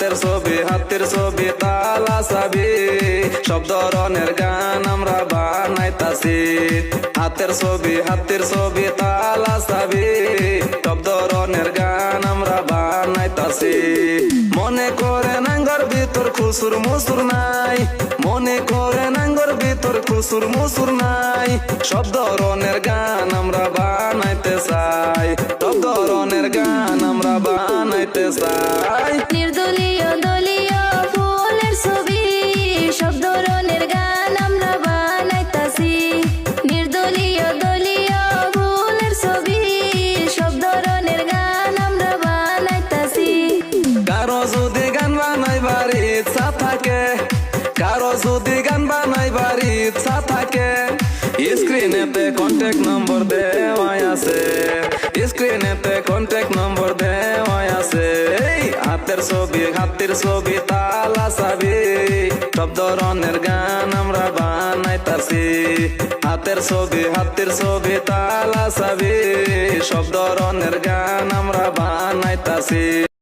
হাতের ছবি তালা চাবি সব ধরনের গান আমরা বানাইতাছি। হাতের ছবি তালা চাবি সব ধরনের গান আমরা বানাইতাছি। মনে করে নাঙ্গর ভিতর খুসুর মুসুর নাই, মনে করে নাঙ্গর ভিতর খুসুর মুসুর নাই। সব ধরনের গান আমরা বানাইতে চাই, সব ধরনের গান আমরা বানাইতে চাই। নির্দলীয় দলীয় ফুলের ছবি সব ধরনের গান আমরা বানাইতাছি। নির্দলীয় দলীয় ফুলের ছবি সব ধরনের গান আমরা বানাইতাছি। কারো যদি গান বানাইবার ইচ্ছা থাকে, কারো যদি গান বানাইবার ইচ্ছা থাকে, স্ক্রিনেতে কন্ট্যাক্ট নম্বর দেওয়া আছে, স্ক্রিনেতে কন্ট্যাক্ট নম্বর দেওয়া আছে। হাতের ছবি তালা চাবি সব ধরনের গান আমরা বানাইতাছি। হাতের ছবি তালা চাবি সব ধরনের গান আমরা বানাইতাছি।